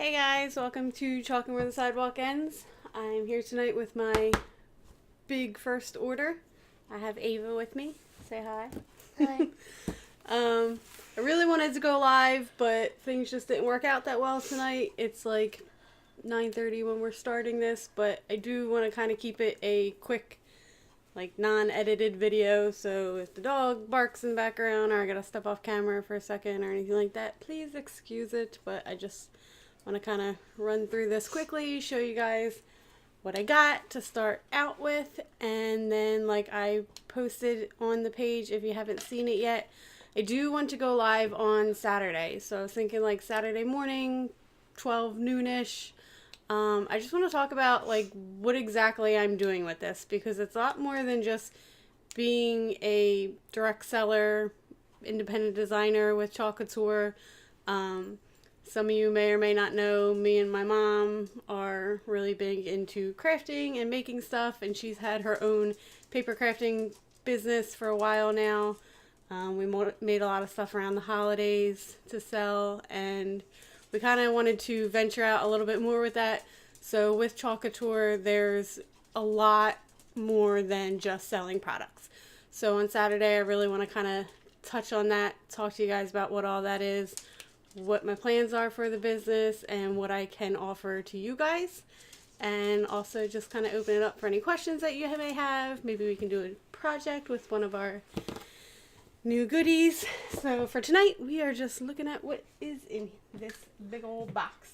Hey guys, welcome to Chalk Where the Sidewalk Ends. I'm here tonight with my big first order. I have Ava with me. Say hi. Hi. I really wanted to go live, but things just didn't work out that well tonight. It's like 9:30 when we're starting this, but I do want to kind of keep it a quick, like non-edited video, so if the dog barks in the background or I gotta step off camera for a second or anything like that, please excuse it, but I just want to kind of run through this quickly, show you guys what I got to start out with, and then like I posted on the page, if you haven't seen it yet, I do want to go live on Saturday, so I was thinking like Saturday morning, 12 noonish. I just want to talk about like what exactly I'm doing with this, because it's a lot more than just being a direct seller, independent designer with Chalk Couture. Some of you may or may not know, me and my mom are really big into crafting and making stuff, and she's had her own paper crafting business for a while now. We made a lot of stuff around the holidays to sell, and we kind of wanted to venture out a little bit more with that. So with Chalk Couture, there's a lot more than just selling products. So on Saturday, I really want to kind of touch on that, talk to you guys about what all that is, what my plans are for the business, and what I can offer to you guys, and also just kind of open it up for any questions that you may have. Maybe we can do a project with one of our new goodies. So for tonight, we are just looking at what is in this big old box.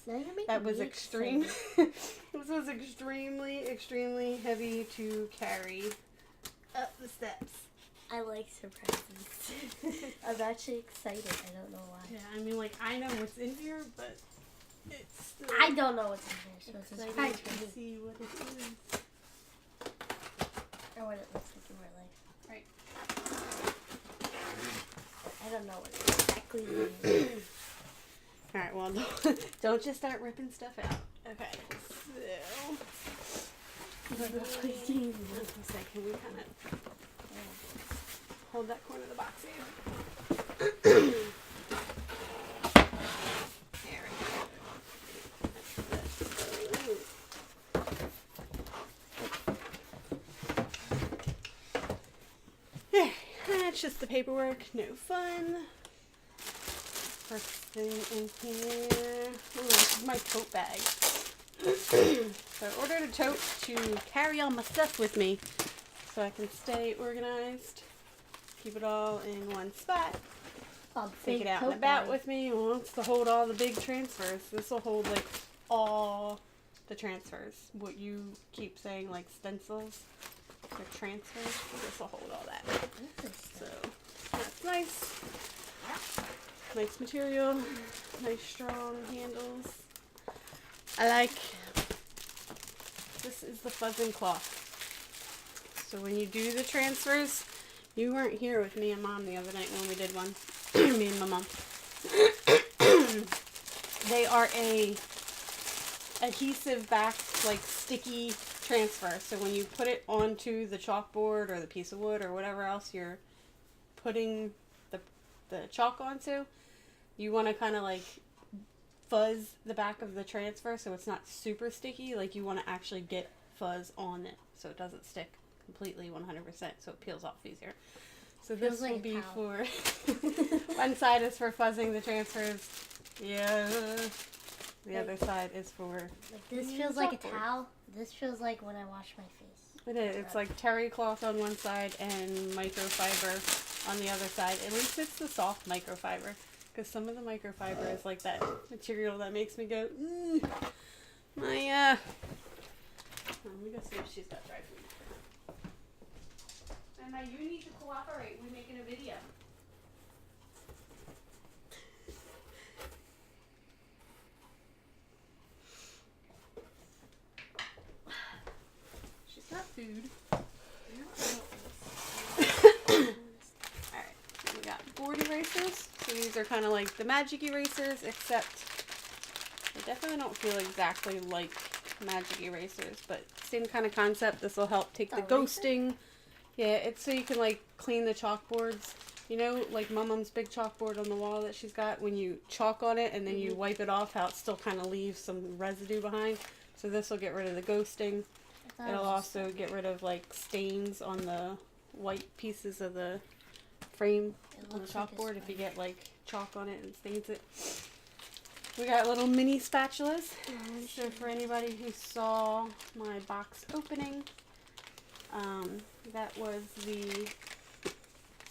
That was extreme. This was extremely heavy to carry up the steps. I like surprises. I'm actually excited. I don't know why. Yeah, I mean, like, I know what's in here, but it's still I don't know what's in here, so it's a exciting surprise to for me. see what it is. Or what it looks like in real life. Right. I don't know what it exactly means. Alright, well, don't just start ripping stuff out. Okay, so... Can we kind of hold that corner of the box in? There we go. There, that's just the paperwork. No fun. First thing in here. Ooh, this is my tote bag. So I ordered a tote to carry all my stuff with me so I can stay organized. Keep it all in one spot. Take it out and about with me. It wants to hold all the big transfers. This will hold like all the transfers. What you keep saying, like stencils or transfers. This will hold all that. So that's nice. Nice material. Nice strong handles. I like. This is the fuzzing cloth. So when you do the transfers, you weren't here with me and Mom the other night when we did one. Me and my mom. They are a adhesive back, like sticky transfer. So when you put it onto the chalkboard or the piece of wood or whatever else you're putting the chalk onto, you want to kind of like fuzz the back of the transfer so it's not super sticky. Like you want to actually get fuzz on it so it doesn't stick completely 100%, so it peels off easier. So this will be for one side is for fuzzing the transfers. Yeah. The other side is for like this feels like a towel. This feels like when I wash my face. It is. It's like terry cloth on one side and microfiber on the other side. At least it's the soft microfiber, because some of the microfiber is like that material that makes me go, let me go see if she's got dry food. And now you need to cooperate. We're making a video. She's got food. Alright, we got board erasers. So these are kind of like the magic erasers, except they definitely don't feel exactly like magic erasers, but same kind of concept. This will help take the ghosting. Yeah, it's so you can like clean the chalkboards You know, like Mom's big chalkboard on the wall that she's got, when you chalk on it and then you wipe it off, how it still kind of leaves some residue behind. So this will get rid of the ghosting. It'll also get rid of like stains on the white pieces of the frame on the chalkboard if you get like chalk on it and stains it. We got little mini spatulas. So for anybody who saw my box opening, that was the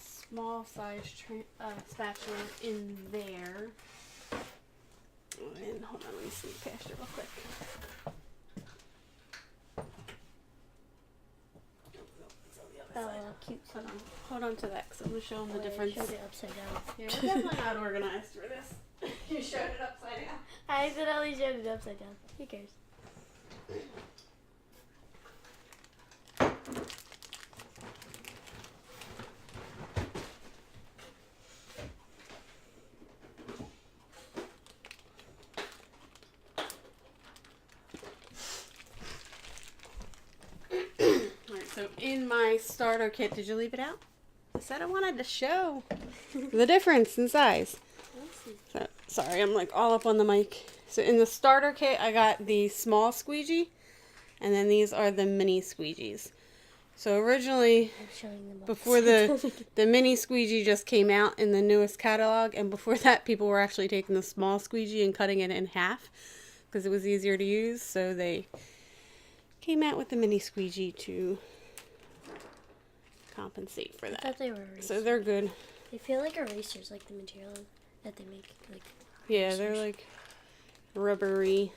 small size spatula in there. And hold on, let me sneak past it real quick. Cute. Hold on to that because I'm going to show them the difference. Showed it upside down. Yeah, we're definitely not organized for this. You showed it upside down. I accidentally showed it upside down. Who cares? So in my starter kit, did you leave it out? I said I wanted to show the difference in size. So, sorry, I'm like all up on the mic. So in the starter kit, I got the small squeegee, and then these are the mini squeegees. So originally, before the mini squeegee just came out in the newest catalog, and before that, people were actually taking the small squeegee and cutting it in half because it was easier to use. So they came out with the mini squeegee to compensate for that. I thought they were erasers. So they're good. They feel like erasers, like the material that they make. Like yeah, erasers. they're like rubbery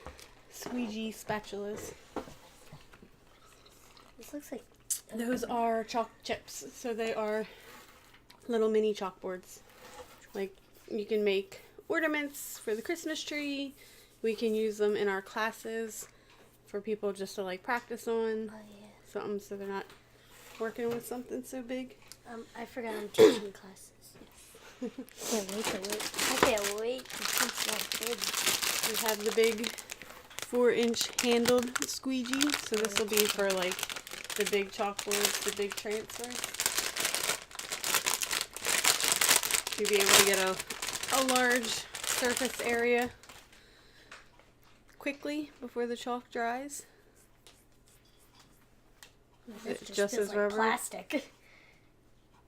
squeegee spatulas. This looks like... Those are chalk chips. So they are little mini chalkboards. Like you can make ornaments for the Christmas tree. We can use them in our classes for people just to like practice on something so they're not working with something so big. I forgot I'm teaching classes. Can't wait to wait. I can't wait to teach my kids. We have the big 4-inch handled squeegee. So this will be for like the big chalkboards, the big transfers. You'll be able to get a large surface area quickly before the chalk dries. It's just as like rubbery. Plastic.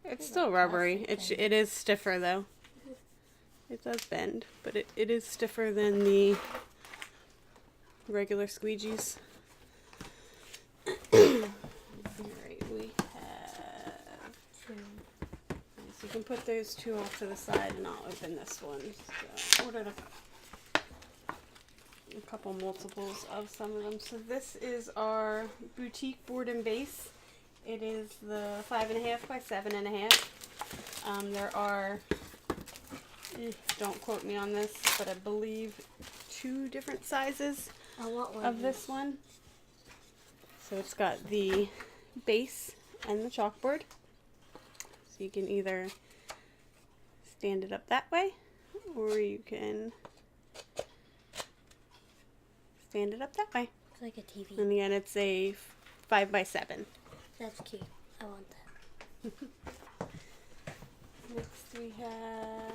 It's still rubbery. It is stiffer though. It does bend, but it is stiffer than the regular squeegees. Alright, we have... So you can put those two off to the side and I'll open this one. So I ordered a couple multiples of some of them. So this is our boutique board and base. It is the 5.5 by 7.5. There are, don't quote me on this, but I believe 2 different sizes of this one. So it's got the base and the chalkboard. So you can either stand it up that way, or you can stand it up that way. It's like a TV. And again, it's a 5 by 7. That's cute. I want that. Next we have...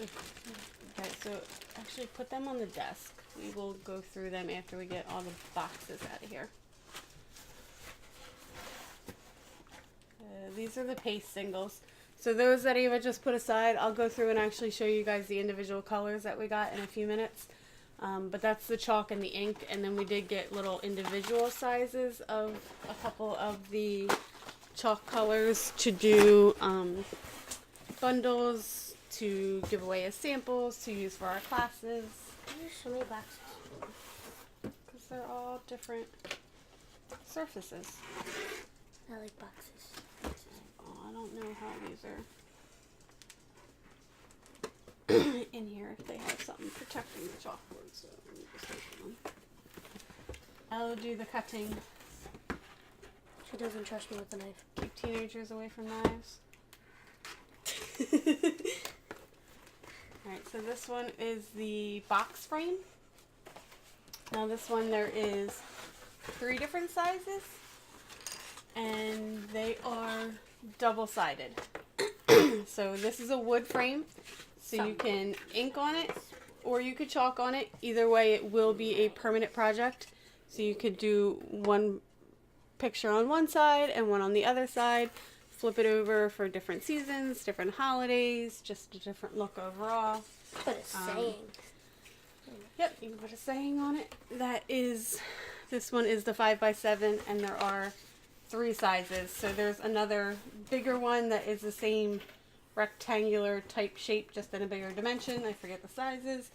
Okay, so actually put them on the desk. We will go through them after we get all the boxes out of here. These are the paste singles. So those that Eva just put aside, I'll go through and actually show you guys the individual colors that we got in a few minutes. But that's the chalk and the ink, and then we did get little individual sizes of a couple of the chalk colors to do bundles, to give away as samples, to use for our classes. There's so many boxes. Because they're all different surfaces. I like boxes. Oh, I don't know how these are in here, if they have something protecting the chalkboard, so let me just open them. I'll do the cutting. She doesn't trust me with the knife. Keep teenagers away from knives. Alright, so this one is the box frame. Now this one there is 3 different sizes, and they are double-sided. So this is a wood frame, so you can ink on it or you could chalk on it. Either way, it will be a permanent project. So you could do one picture on one side and one on the other side, flip it over for different seasons, different holidays, just a different look overall. Put a saying. Yep, you can put a saying on it. This one is the 5x7, and there are 3 sizes. So there's another bigger one that is the same rectangular type shape, just in a bigger dimension. I forget the sizes.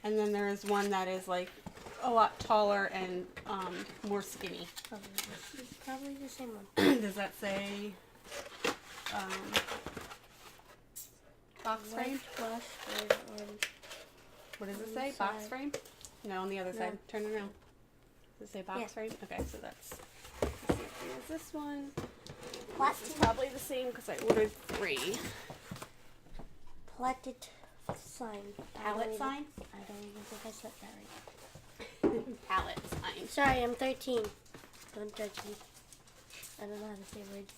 And then there is one that is like a lot taller and more skinny. Probably the same one. Does that say box frame? What does it say? Box frame? No, on the other side. Turn it around. Does it say box frame? Okay, so that's the same thing as this one. This is probably the same because I ordered 3. Platted sign. Pallet sign? I don't even think I said that right. Pallet sign. Sorry, I'm 13. Don't judge me. I don't know how to say words.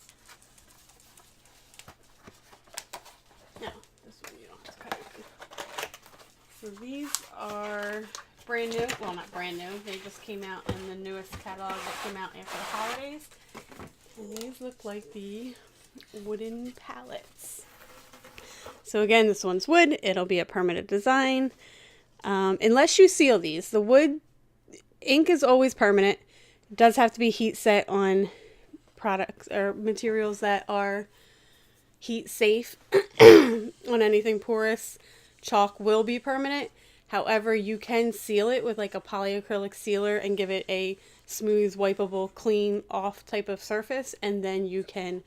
No, this one you don't have to cut open. So these are brand new. Well, not brand new. They just came out in the newest catalog that came out after the holidays. And these look like the wooden pallets. So again, this one's wood. It'll be a permanent design. Unless you seal these. The wood ink is always permanent. It does have to be heat set on products or materials that are heat safe. On anything porous, chalk will be permanent. However, you can seal it with like a polyacrylic sealer and give it a smooth, wipeable, clean off type of surface, and then you can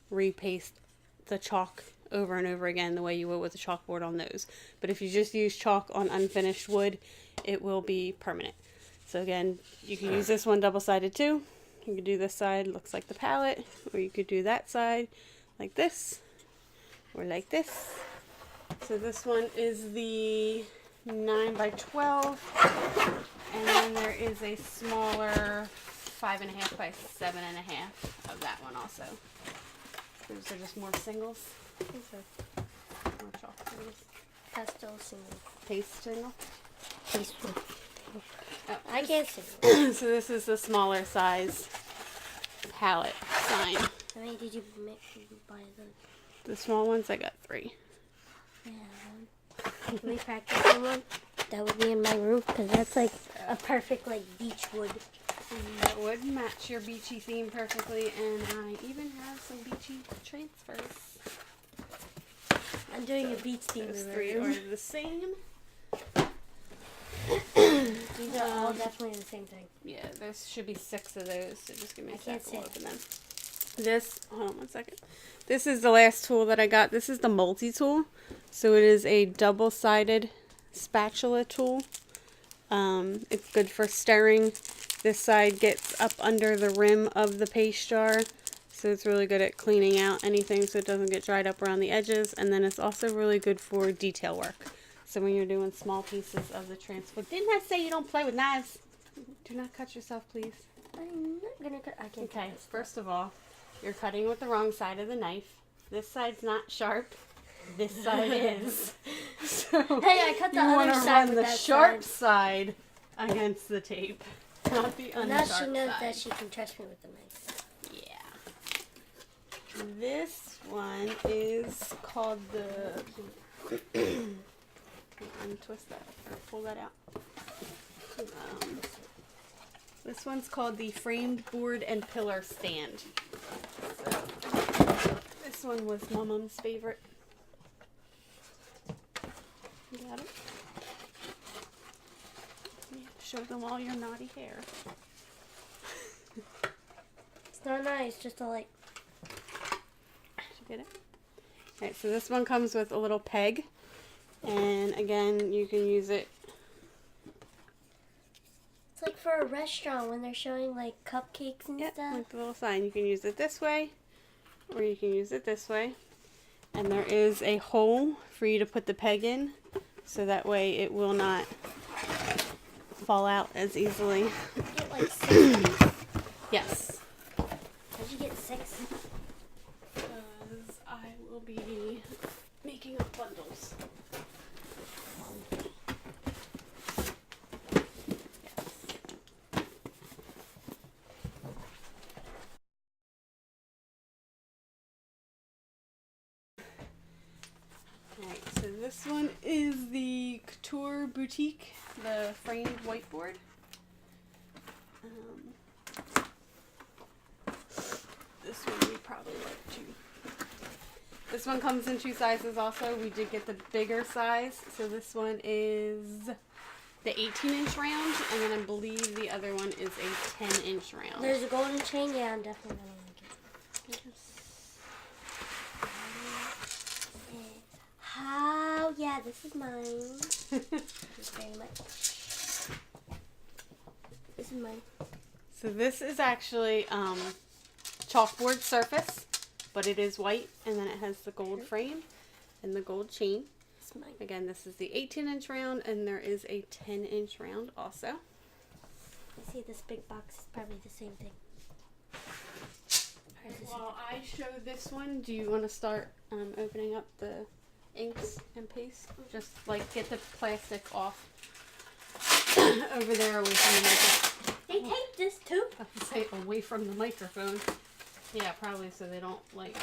repaste the chalk over and over again the way you would with a chalkboard on those. But if you just use chalk on unfinished wood, it will be permanent. So again, you can use this one double-sided too. You could do this side, looks like the palette, or you could do that side like this, or like this. So this one is the 9x12, and then there is a smaller 5.5 by 7.5 of that one also. Those are just more singles. These are more chalk singles. Pastel single. Paste single. Peaceful. Oh, I can't see. so this is the smaller size palette sign. How many did you buy? The small ones, I got 3. Yeah. Can we practice on one? That would be in my room because that's like a perfect like beach wood. That would match your beachy theme perfectly, and I even have some beachy transfers. I'm doing a beach theme. Those 3 are the same. These are all definitely the same thing. Yeah, there should be 6 of those, so just give me a can't second. We'll see open them. This, hold on one second. This is the last tool that I got. This is the Multitool. So it is a double-sided spatula tool. It's good for stirring. This side gets up under the rim of the paste jar. So it's really good at cleaning out anything so it doesn't get dried up around the edges. And then it's also really good for detail work. So when you're doing small pieces of the transfer. Didn't I say you don't play with knives? Do not cut yourself, please. I'm not gonna cut. I can't. Okay, first of all, you're cutting with the wrong side of the knife. This side's not sharp. This side is. So hey, I cut the you other want to side run with the that sharp side against the tape, not the unsharp now she knows side. that she can trust me with the knife. Yeah. This one is called the. Untwist that or pull that out. This one's called the framed board and pillar stand. So, this one was my mom's favorite. You got it? You have to show them all your naughty hair. It's not nice, just a like. Did you get it? Alright, so this one comes with a little peg. And again, you can use it. It's like for a restaurant when they're showing like cupcakes and stuff. Like the little sign. You can use it this way, or you can use it this way. And there is a hole for you to put the peg in, so that way it will not fall out as easily. You get like 6 of these. Yes. How'd you get 6? Because I will be one is the Couture Boutique, the framed whiteboard. This one we probably like too. This one comes in 2 sizes also. We did get the bigger size. So this one is the 18-inch round, and then I believe the other one is a 10-inch round. There's a golden chain. Yeah, I'm definitely going to like it. How? Yeah, this is mine. Thank you very much. This is mine. So this is actually chalkboard surface, but it is white, and then it has the gold frame and the gold chain. It's mine. Again, this is the 18-inch round, and there is a 10-inch round also. I see this big box is probably the same thing. While I show this one, do you want to start opening up the inks and paste? Just like get the plastic off over there away from the microphone. They taped this too. I have to say away from the microphone. Yeah, probably so they don't like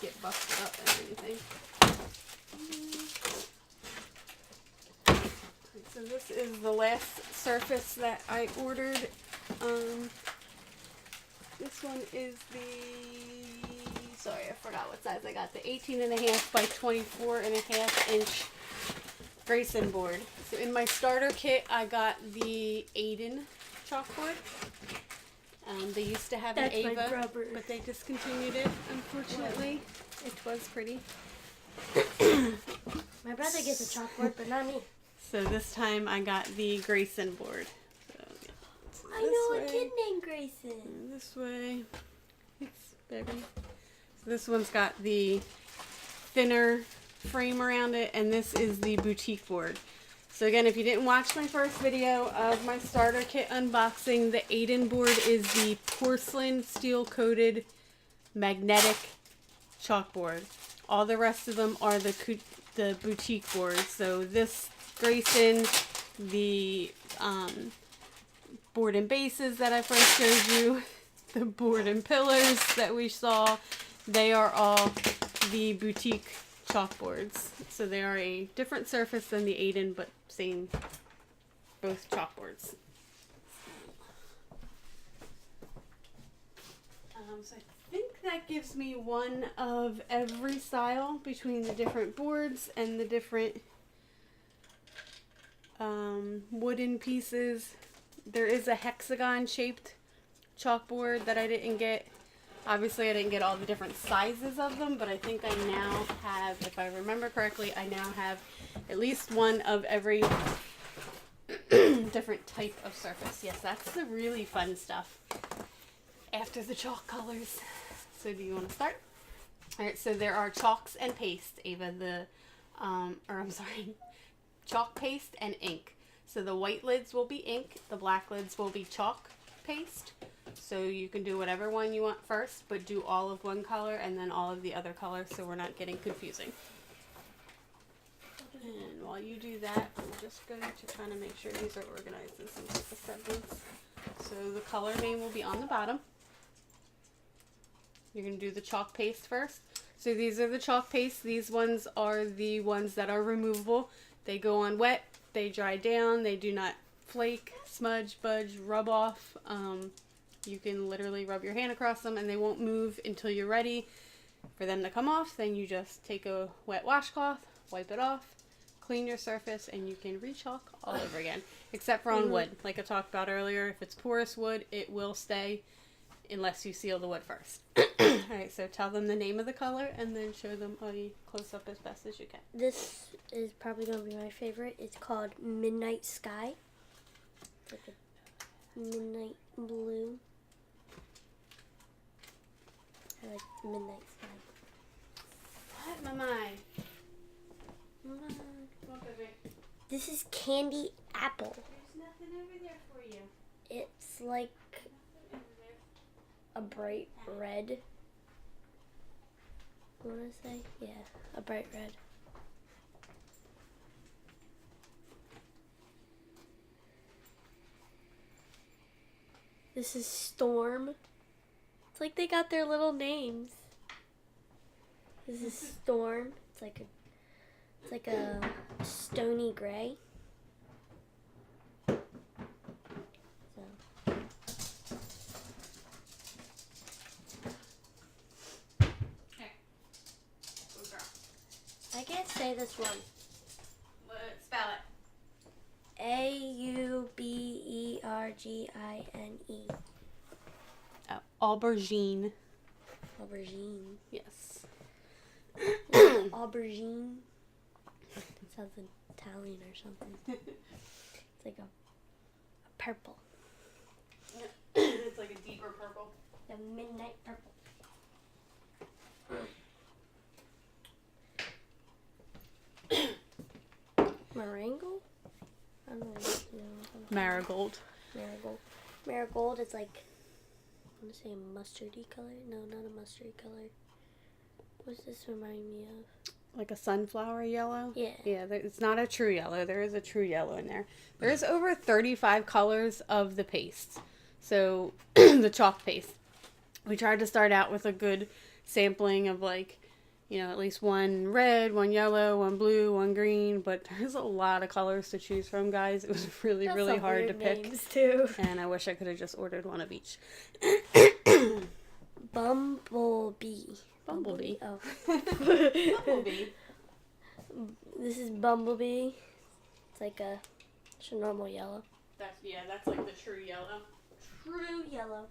get busted up and anything. So this is the last surface that I ordered. This one is sorry, I forgot what size I got. The 18.5 by 24.5 inch Grayson board. So in my starter kit, I got the Aiden chalkboard. They used to have an Ava, but they discontinued it, unfortunately. It was pretty. My brother gets a chalkboard, but not me. So this time I got the Grayson board. So, I know a kid named Grayson. This way. It's baby. So this one's got the thinner frame around it, and this is the boutique board. So again, if you didn't watch my first video of my starter kit unboxing, the Aiden board is the porcelain steel coated magnetic chalkboard. All the rest of them are the boutique boards. So this Grayson, the board and bases that I first showed you, the board and pillars that we saw, they are all the boutique chalkboards. So they are a different surface than the Aiden, but same, both chalkboards. So I think that gives me one of every style between the different boards and the different wooden pieces. There is a hexagon shaped chalkboard that I didn't get. Obviously I didn't get all the different sizes of them, but I think I now have, if I remember correctly, I now have at least one of every different type of surface. Yes, that's the really fun stuff after the chalk colors. So do you want to start? Alright, so there are chalks and paste, Ava, chalk paste and ink. So the white lids will be ink, the black lids will be chalk paste. So you can do whatever one you want first, but do all of one color and then all of the other color so we're not getting confusing. And while you do that, I'm just going to try to make sure these are organized in some type of segments. So the color name will be on the bottom. You're going to do the chalk paste first. So these are the chalk paste. These ones are the ones that are removable. They go on wet, they dry down, they do not flake, smudge, budge, rub off. You can literally rub your hand across them and they won't move until you're ready for them to come off. Then you just take a wet washcloth, wipe it off, clean your surface, and you can re-chalk all over again. Except for on wood. Like I talked about earlier, if it's porous wood, it will stay unless you seal the wood first. Alright, so tell them the name of the color and then show them a close-up as best as you can. This is probably going to be my favorite. It's called Midnight Sky. It's like a midnight blue. I like Midnight Sky. What, Mama? This is Candy Apple. There's nothing over there for you. It's like a bright red. I want to say? Yeah, a bright red. This is Storm. It's like they got their little names. This is Storm. It's It's like a stony gray. So. Okay. Good girl. I can't say this one. Spell it. Aubergine. Aubergine. Aubergine. Yes. Aubergine. It sounds Italian or something. It's like a purple. It's like a deeper purple. A midnight purple. Marengo? I don't know. Marigold. Marigold is like, I want to say a mustardy color. No, not a mustardy color. What's this remind me of? Like a sunflower yellow? Yeah. Yeah, it's not a true yellow. There is a true yellow in there. There's over 35 colors of the paste. So, the chalk paste. We tried to start out with a good sampling of like, at least one red, one yellow, one blue, one green. But there's a lot of colors to choose from, guys. It was really, That's really some hard to weird pick. names, too. And I wish I could have just ordered one of each. Bumblebee. Bumblebee. Oh. Bumblebee. This is Bumblebee. It's like it's a normal yellow. That's like the true yellow. True yellow.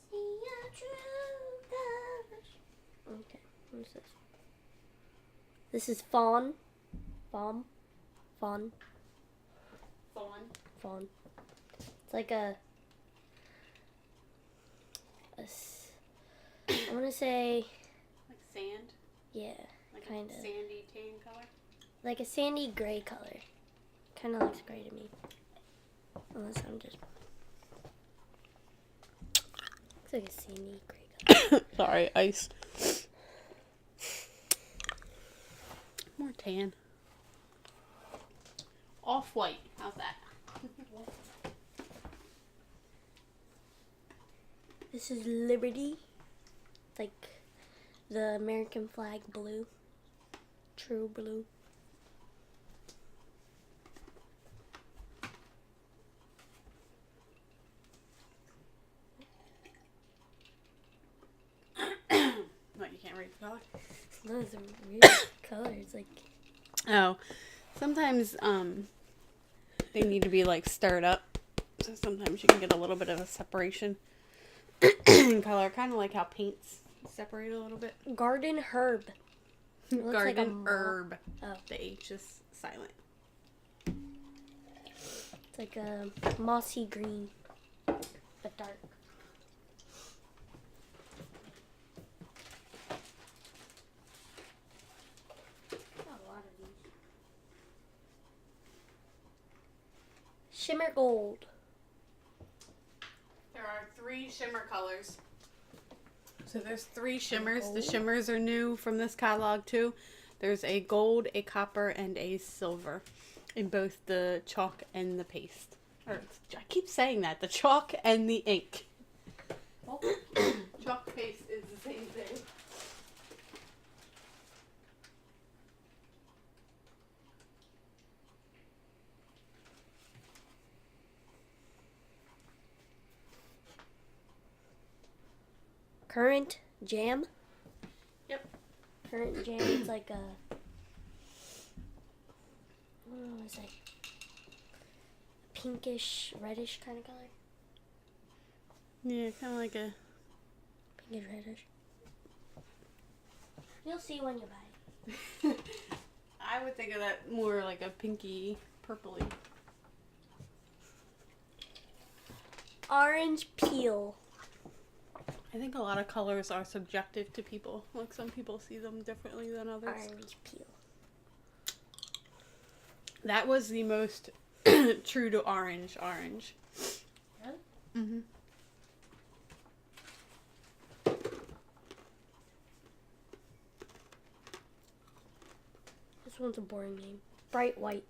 See a true colors. Okay, what is this? This is fawn. Fawn. It's like I want to say, Like sand? yeah, Like kind of. a sandy tan color? Like a sandy gray color. Kind of looks gray to me. Unless I'm just... Looks like a sandy gray color. Sorry, ice. More tan. Off-white. How's that? This is Liberty. It's like the American flag blue. True blue. What, you can't read the color? Those are weird colors. Like, Oh. Sometimes, they need to be, like, stirred up. So sometimes you can get a little bit of a separation in color. Kind of like how paints separate a little bit. garden herb. It looks like a Garden herb. Oh. The H is silent. It's like a mossy green, but dark. Got a lot of these. Shimmer gold. There are 3 shimmer colors. So there's 3 shimmers. The Gold. shimmers are new from this catalog too. There's a gold, a copper, and a silver in both the chalk and the paste. Or I keep saying that, the chalk and the ink. Chalk paste is the same thing. Currant jam. Yep. Currant jam. It's like a. What is that? Pinkish, reddish kind of color. Yeah, kind of like a... Pinkish, reddish. You'll see when you buy it. I would think of that more like a pinky, purpley. Orange peel. I think a lot of colors are subjective to people. Like some people see them differently than others. Orange peel. That was the most true to orange. Really? Mm-hmm. This one's a boring name. Bright white.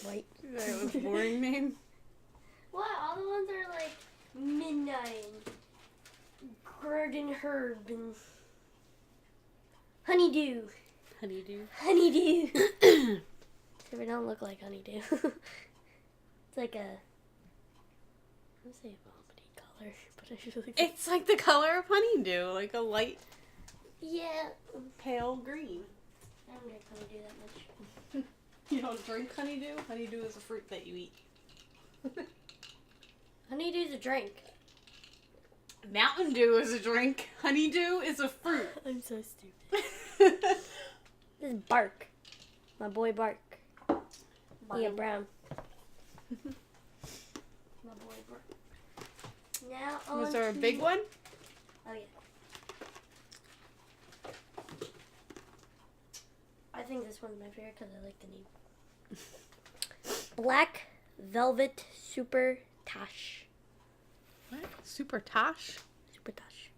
White. That was a boring name. What? All the ones are like midnight and garden herb and Honeydew. Honeydew. Honeydew. If it don't look like honeydew. It's like a... I would say a vomiting color, but I feel like It's like the color of honeydew, like a light yeah. pale green. I don't drink honeydew that much. You don't drink honeydew? Honeydew is a fruit that you eat. Honeydew's a drink. Mountain Dew is a drink. Honeydew is a fruit. I'm so stupid. This is Bark. My boy Bark. Yeah, Brown. My boy Bark. Now on Was there a to- big one? Oh yeah. I think this one's my favorite because I like the name. Black Velvet Super Tosh. What? Super Tosh? Super Tosh.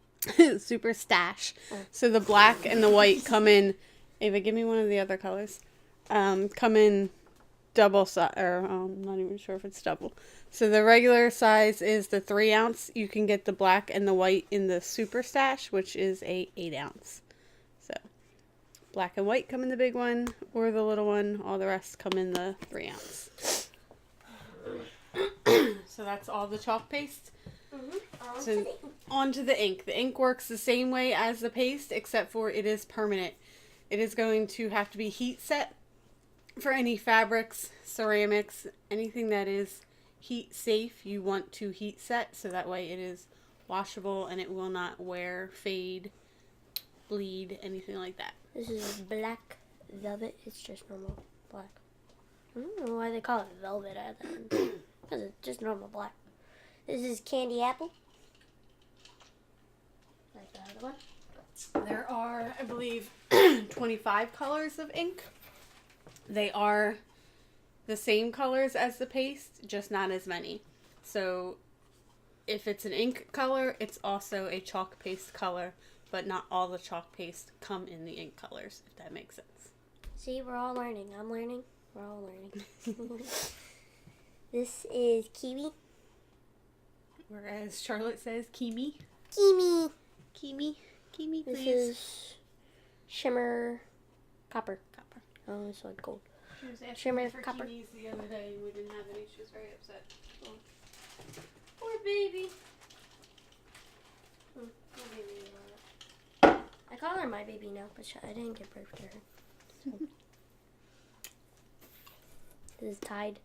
Super Stash. Oh. So the black and the white come in. Ava, give me one of the other colors. Come in double size, or I'm not even sure if it's double. So the regular size is the 3 ounce. You can get the black and the white in the Super Stash, which is a 8 ounce. So black and white come in the big one or the little one. All the rest come in the 3 ounce. So that's all the chalk paste. So onto the ink. The ink works the same way as the paste, except for it is permanent. It is going to have to be heat set for any fabrics, ceramics, anything that is heat safe. You want to heat set so that way it is washable and it will not wear, fade, bleed, anything like that. This is black velvet. It's just normal black. I don't know why they call it velvet at the end. Because it's just normal black. This is candy apple. Like the other one. There are, I believe, 25 colors of ink. They are the same colors as the paste, just not as many. So if it's an ink color, it's also a chalk paste color, but not all the chalk paste come in the ink colors, if that makes sense. See, we're all learning. I'm learning. We're all learning. This is kiwi. Whereas Charlotte says Kimi. Kiwi. Kimi, please. This is shimmer copper. Copper. Oh, this one's gold. She was asking Shimmer me for copper. Kimis the other day and we didn't have any. She was very upset. Oh. Poor baby. Poor baby. I call her my baby now, but I didn't give birth to her. So. This is Tide.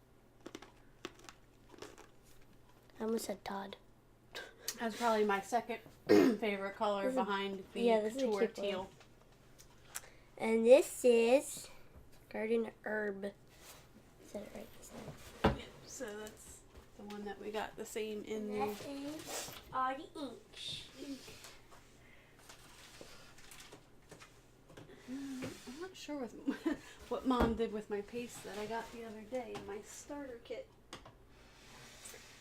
I almost said Todd. That's probably my second favorite color This is- behind the yeah, this is a Couture cute one. teal. And this is Garden Herb. I said it right this time. Yeah, so that's the one that we got the same in And the... that is all the ink. I'm not sure what Mom did with my paste that I got the other day in my starter kit.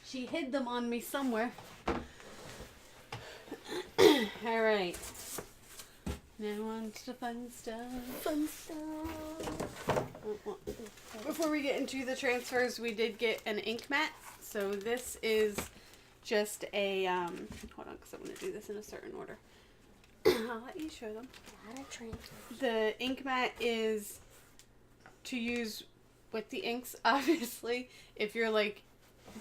She hid them on me somewhere. Alright. Now on to the fun stuff. Fun stuff. Before we get into the transfers, we did get an ink mat. So this is just a, hold on, because I'm going to do this in a certain order. I'll let you show them. A lot of transfers. The ink mat is to use with the inks, obviously. If you're like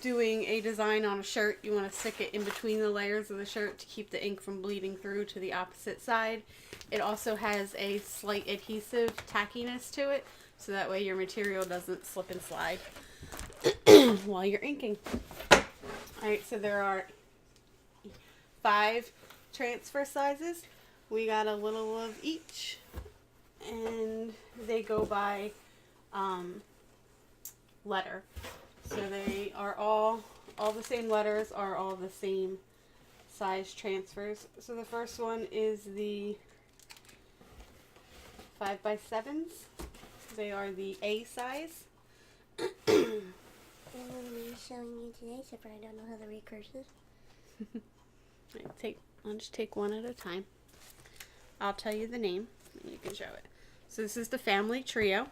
doing a design on a shirt, you want to stick it in between the layers of the shirt to keep the ink from bleeding through to the opposite side. It also has a slight adhesive tackiness to it, so that way your material doesn't slip and slide while you're inking. Alright, so there are 5 transfer sizes. We got a little of each, and they go by letter. So they are all the same letters, are all the same size transfers. So the first one is the 5x7s. They are the A size. And I'm showing you today, except for I don't know how to read cursive. I'll just take one at a time. I'll tell you the name, and you can show it. So this is the Family Trio.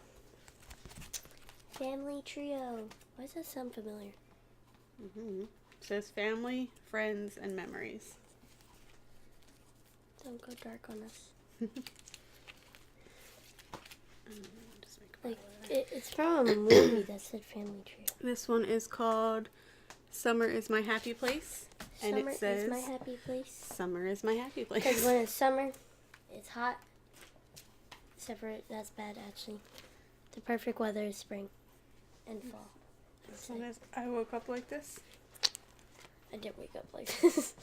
Family Trio. Why does that sound familiar? It says Family, Friends, and Memories. Don't go dark on us. Like, it's from a movie that said Family Tree. This one is called Summer is My Happy Place. And Summer it says, is my happy place. Summer is my happy place. Because when it's summer, it's hot. Except for that's bad, actually. The perfect weather is spring and fall. This one is, I woke up like this. I did wake up like this.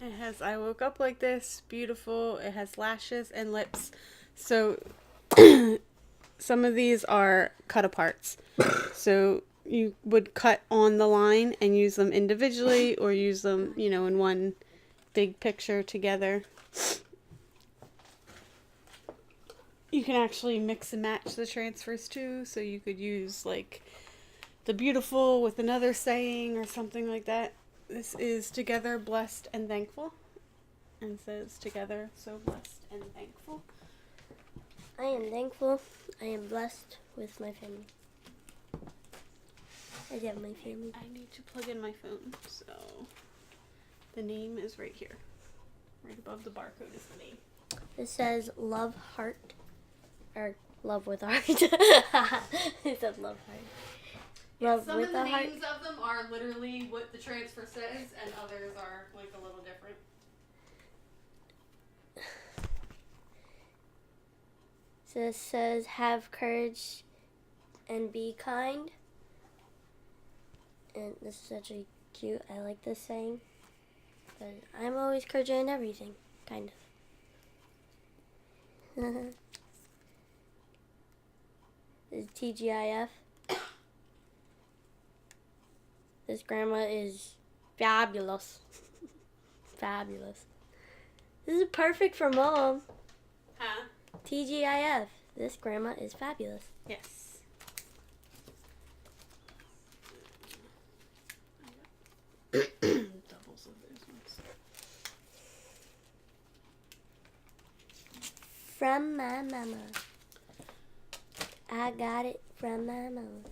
It has, I woke up like this, beautiful. It has lashes and lips. So some of these are cut aparts. So you would cut on the line and use them individually or use them, you know, in one big picture together. You can actually mix and match the transfers too. So you could use like the beautiful with another saying or something like that. This is Together, Blessed, and Thankful. And says Together, so blessed and thankful. I am thankful. I am blessed with my family. I have my family. I need to plug in my phone, so the name is right here. Right above the barcode is the name. It says love heart. Or love with heart. It said love heart. Love Some with of the a heart. names of them are literally what the transfer says, and others are like a little different. So it says have courage and be kind. And this is actually cute. I like this saying. But I'm always courage in everything, kind of. This is TGIF. This grandma is fabulous. Fabulous. This is perfect for mom. Huh? TGIF. This grandma is fabulous. Yes. Doubles of those ones. From my mama. I got it from my mama.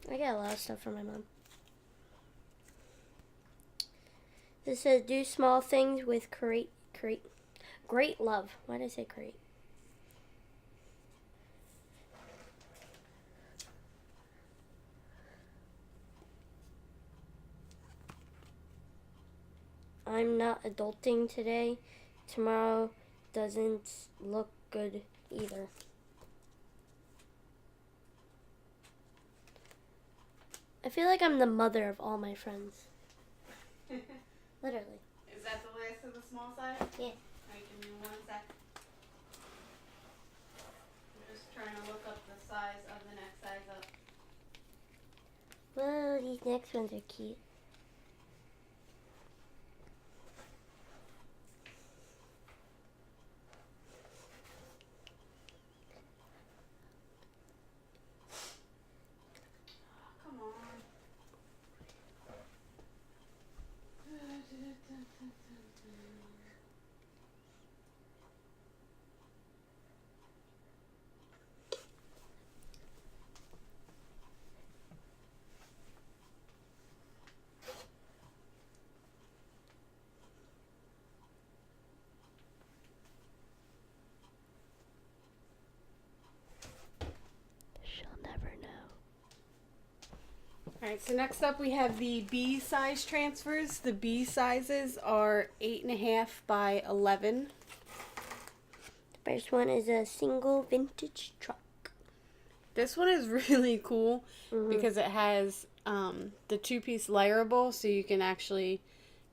I got a lot of stuff from my mom. This says do small things with great love. Why did I say great? I'm not adulting today. Tomorrow doesn't look good either. I feel like I'm the mother of all my friends. Literally. Is that the last of the small size? Yeah. Alright, give me 1 sec. I'm just trying to look up the size of the next size up. Whoa, these next ones are cute. Come on. She'll never know. Alright, so next up we have the B size transfers. The B sizes are 8.5 by 11. The first one is a single vintage truck. This one is really cool because it has the 2-piece layerable, so you can actually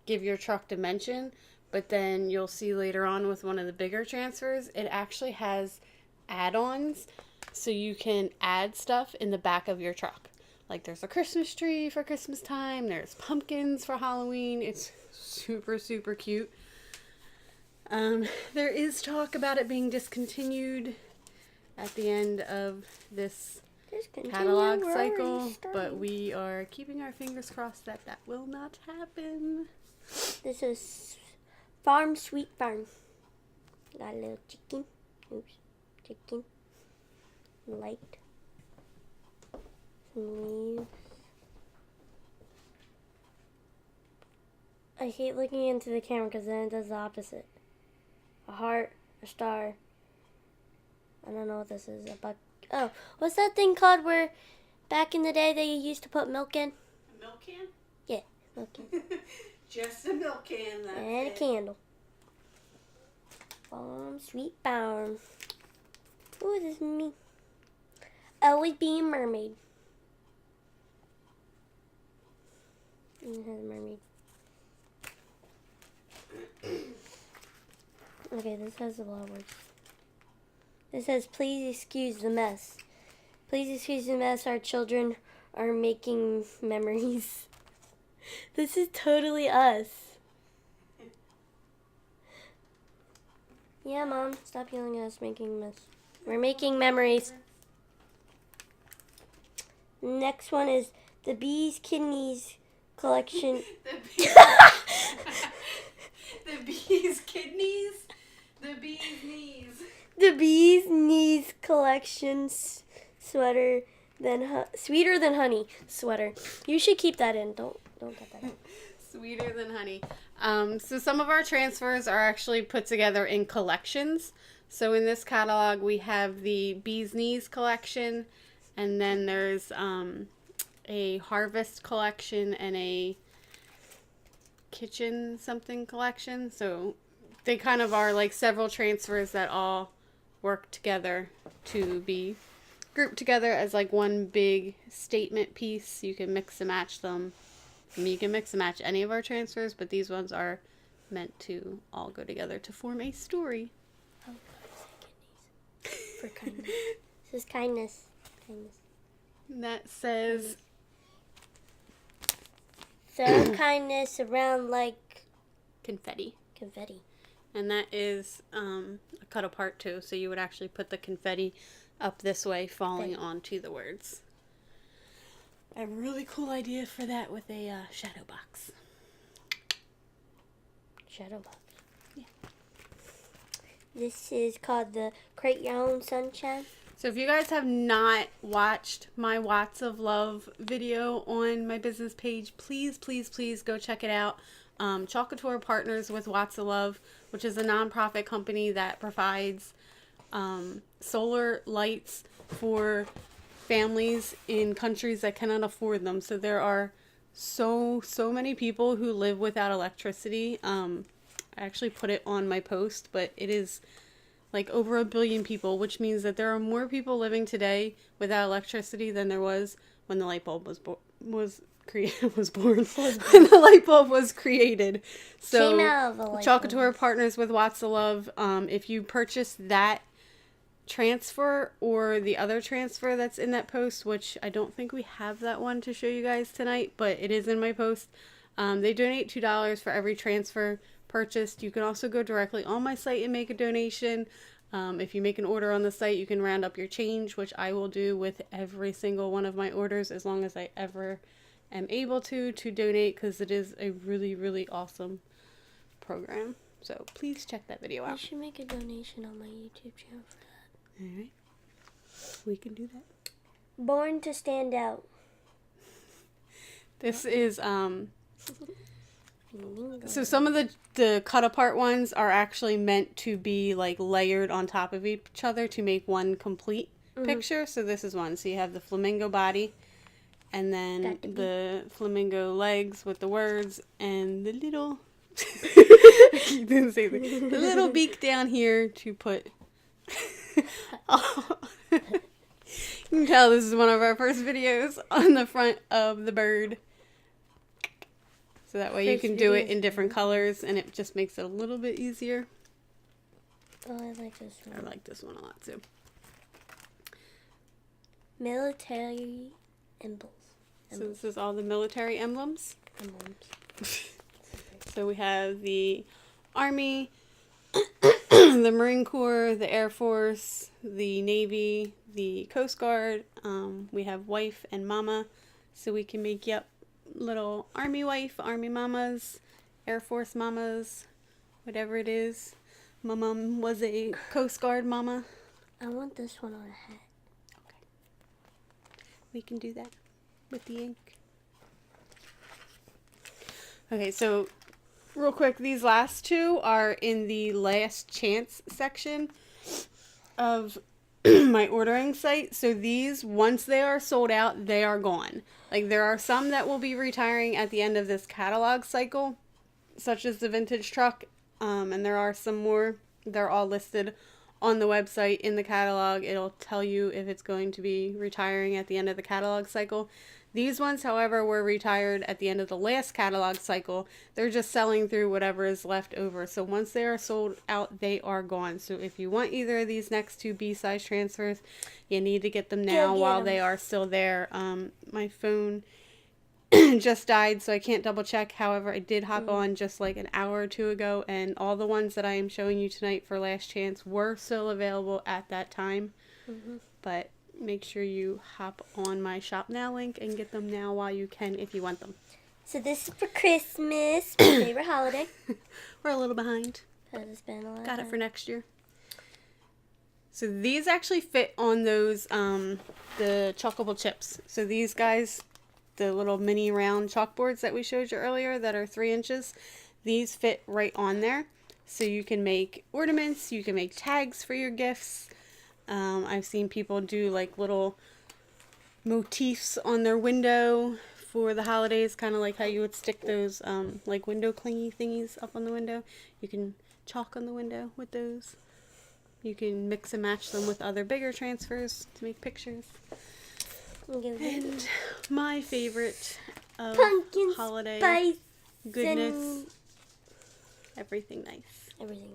give your truck dimension. But then you'll see later on with one of the bigger transfers, it actually has add-ons, so you can add stuff in the back of your truck. Like there's a Christmas tree for Christmas time, there's pumpkins for Halloween. It's super, super cute. There is talk about it being discontinued at the end of this catalog cycle, but we are keeping our fingers crossed that that will not happen. This is Farm Sweet Farm. Got a little chicken. Oops. Chicken. Light. Some leaves. I hate looking into the camera because then it does the opposite. A heart, a star. I don't know what this is. Oh, what's that thing called where back in the day they used to put milk in? A milk can? Yeah, milk can. Just a milk can. That's and it. A candle. Farm, sweet farm. Ooh, this is me. Always be a mermaid. And it has a mermaid. Okay, this has a lot of words. It says, please excuse the mess. Please excuse the mess. Our children are making memories. This is totally us. Yeah, Mom, stop yelling at us making a mess. We're making memories. Next one is the Bee's Kidneys Collection. The bee's kidneys? The bee's knees. The Bee's Knees Collection sweater, sweeter than honey sweater. You should keep that in. Don't get that out. Sweeter than honey. So some of our transfers are actually put together in collections. So in this catalog we have the Bee's Knees collection, and then there's a Harvest collection and a Kitchen something collection. So they kind of are like several transfers that all work together to be grouped together as like one big statement piece. You can mix and match them. I mean, you can mix and match any of our transfers, but these ones are meant to all go together to form a story. Oh, for kindness. This is kindness. Kindness. And that says throw kindness around like confetti. Confetti. And that is a cut apart too, so you would actually put the confetti up this way, falling onto the words. I have a really cool idea for that with a shadow box. Shadow box. Yeah. This is called the Create Your Own Sunshine. So if you guys have not watched my Watts of Love video on my business page, please, please, please go check it out. Chalk Couture partners with Watts of Love, which is a nonprofit company that provides solar lights for families in countries that cannot afford them. So there are so many people who live without electricity. I actually put it on my post, but it is like over 1 billion people, which means that there are more people living today without electricity than there was when the light bulb was born. When the light bulb was created. So Chalk Couture partners with Watts of Love. If you purchase that transfer or the other transfer that's in that post, which I don't think we have that one to show you guys tonight, but it is in my post. They donate $2 for every transfer purchased. You can also go directly on my site and make a donation. If you make an order on the site, you can round up your change, which I will do with every single one of my orders as long as I ever am able to donate, because it is a really, really awesome program. So please check that video out. I should make a donation on my YouTube channel for that. Alright. We can do that. Born to Stand Out. This is so some of the cut apart ones are actually meant to be like layered on top of each other to make one complete picture. So this is one. So you have the flamingo body, and then the flamingo legs with the words, and the little you didn't say the little beak down here to put you can tell this is one of our first videos on the front of the bird. So that way you can do it in different colors, and it just makes it a little bit easier. Oh, I like this one. I like this one a lot too. Military emblems. So this is all the military emblems. Emblems. So we have the Army, the Marine Corps, the Air Force, the Navy, the Coast Guard. We have wife and mama, so we can make little Army wife, Army mamas, Air Force mamas, whatever it is. My mom was a Coast Guard mama. I want this one on a hat. Okay. We can do that with the ink. Okay, so real quick, these last two are in the last chance section of my ordering site. So these, once they are sold out, they are gone. Like, there are some that will be retiring at the end of this catalog cycle, such as the vintage truck, and there are some more. They're all listed on the website in the catalog. It'll tell you if it's going to be retiring at the end of the catalog cycle. These ones, however, were retired at the end of the last catalog cycle. They're just selling through whatever is left over. So once they are sold out, they are gone. So if you want either of these next two B-size transfers, you need to get them now while they are still there. My phone just died, so I can't double check. However, I did hop on just like an hour or two ago, and all the ones that I am showing you tonight for last chance were still available at that time. But make sure you hop on my shop now link and get them now while you can if you want them. So this is for Christmas, my favorite holiday. We're a little behind. It's been a lot. Got it for next year. So these actually fit on those the chalkable chips. So these guys, the little mini round chalkboards that we showed you earlier that are 3 inches, these fit right on there. So you can make ornaments, you can make tags for your gifts. I've seen people do like little motifs on their window for the holidays, kind of like how you would stick those like window clingy thingies up on the window. You can chalk on the window with those. You can mix and match them with other bigger transfers to make pictures. And my favorite of pumpkin holiday spice goodness, everything nice. Everything.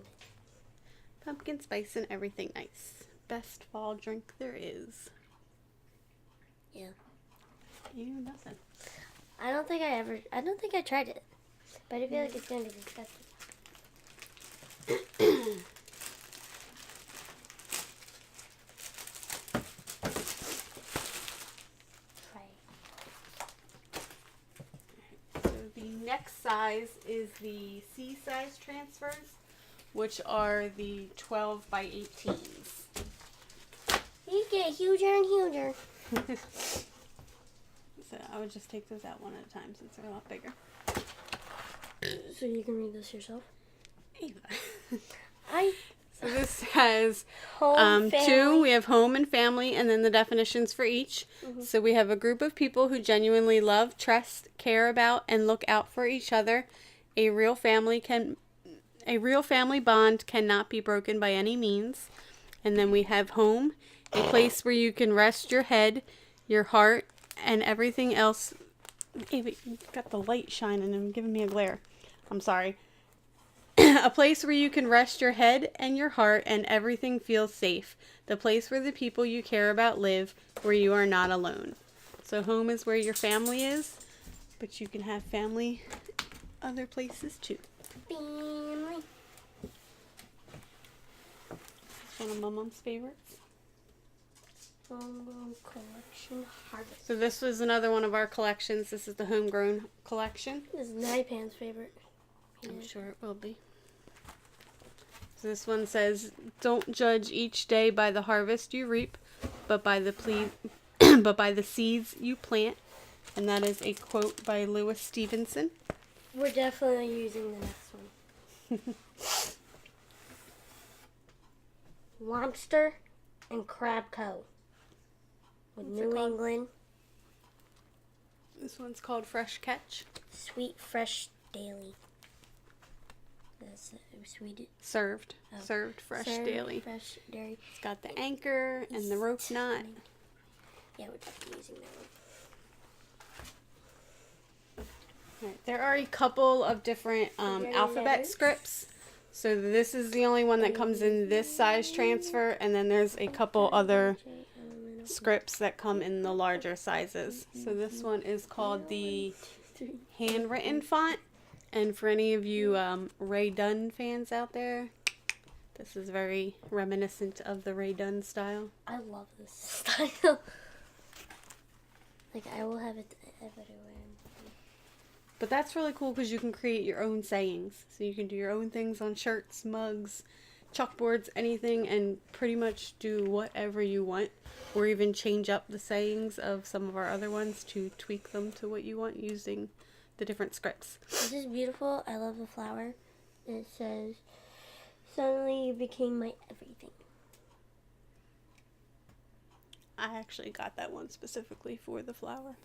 Pumpkin spice and everything nice. Best fall drink there is. Yeah. You nothing. I don't think I tried it, but I feel like it's gonna be disgusting. So the next size is the C size transfers, which are the 12 by 18s. You get huger and huger. So I would just take those out one at a time since they're a lot bigger. So you can read this yourself? Ava. So this has Home, two. We have home and family, and then the definitions for each. So we have a group of people who genuinely love, trust, care about, and look out for each other. A real family bond cannot be broken by any means. And then we have home, a place where you can rest your head, your heart, and everything else. Ava, you've got the light shining and giving me a glare. I'm sorry. A place where you can rest your head and your heart and everything feels safe. The place where the people you care about live, where you are not alone. So home is where your family is, but you can have family other places too. Family. It's one of my mom's favorites. Homegrown Collection Harvest. So this was another one of our collections. This is the Homegrown Collection. This is Naipan's favorite. I'm sure it will be. So this one says, "Don't judge each day by the harvest you reap, but by the seeds you plant." And that is a quote by Lewis Stevenson. We're definitely using the next one. Lobster and Crab Co. with What's it New called? England This one's called Fresh Catch. Sweet Fresh Daily. That's sweet. Served fresh Served daily. Fresh dairy. It's got the anchor and the rope knot. Yeah, we're definitely using that one. Right. There are a couple of different alphabet scripts. So this is the only one that comes in this size transfer, and then there's a couple other scripts that come in the larger sizes. So this one is called the Handwritten Font. And for any of you Ray Dunn fans out there, this is very reminiscent of the Ray Dunn style. I love this style. Like, I will have it everywhere. But that's really cool because you can create your own sayings. So you can do your own things on shirts, mugs, chalkboards, anything, and pretty much do whatever you want. Or even change up the sayings of some of our other ones to tweak them to what you want using the different scripts. This is beautiful. I love the flower. It says, "Suddenly you became my everything." I actually got that one specifically for the flower.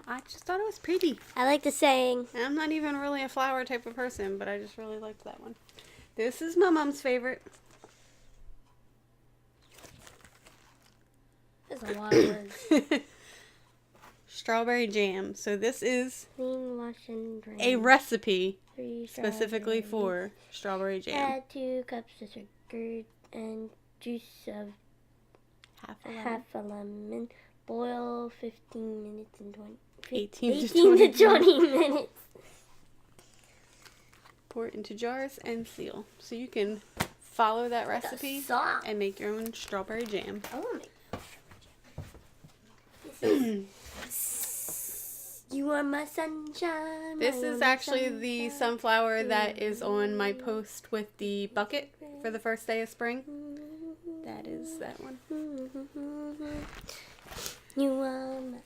I just thought it was pretty. I like the saying. And I'm not even really a flower type of person, but I just really liked that one. This is my mom's favorite. There's a lot of words. Strawberry jam. So this is Clean, wash, and drain. a recipe 3 specifically strawberries. for strawberry jam. Add 2 cups of sugar and juice of half a lemon. Boil 15 minutes and 18 to 20 minutes. Pour it into jars and seal. So you can follow that recipe song. and make your own strawberry jam. I want to make strawberry jam. You are my sunshine. This is actually the sunflower that is on my post with the bucket for the first day of spring. That is that one. You are my...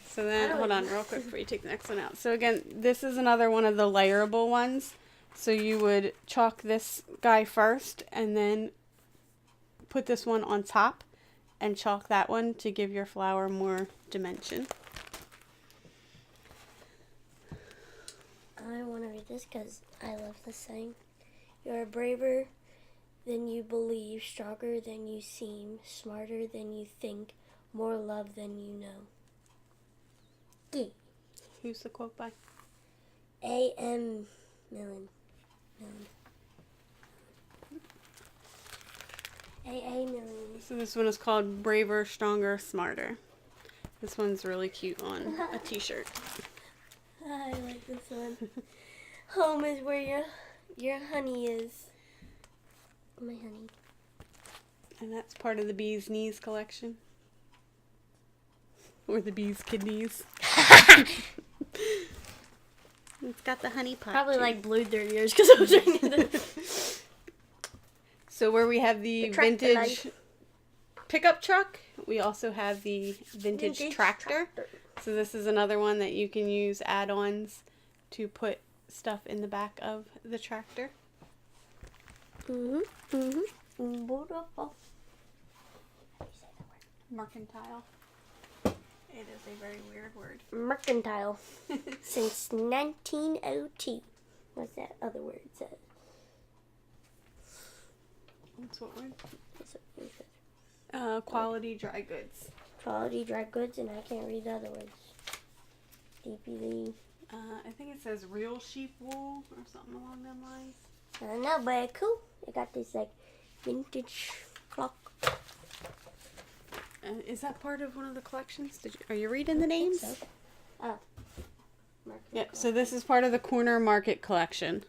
So then, hold on real quick before you take the next one out. So again, this is another one of the layerable ones. So you would chalk this guy first and then put this one on top and chalk that one to give your flower more dimension. I want to read this because I love this saying. You are braver than you believe, stronger than you seem, smarter than you think, more love than you know. Yeah. Who's the quote by? A.M. Millen. A.A. Millen. So this one is called Braver, Stronger, Smarter. This one's really cute on a t-shirt. I like this one. Home is where your honey is. My honey. And that's part of the Bee's Knees collection. Or the Bee's Kidneys. It's got the honey pot. Probably too. like blued their ears because I was reading it. So where we have the tractor vintage life. pickup truck, we also have the vintage tractor. So this is another one that you can use add-ons to put stuff in the back of the tractor. Beautiful. Mercantile. It is a very weird word. Mercantile. Since 1902. What's that other word says? That's what word? That's what it says. Quality dry goods. Quality dry goods, and I can't read the other words. DPD. I think it says real sheep wool or something along them lines. I don't know, but it's cool. It got this like vintage clock. Is that part of one of the collections? Are you reading the names? So. Oh. Yep, so this is part of the Corner Market collection.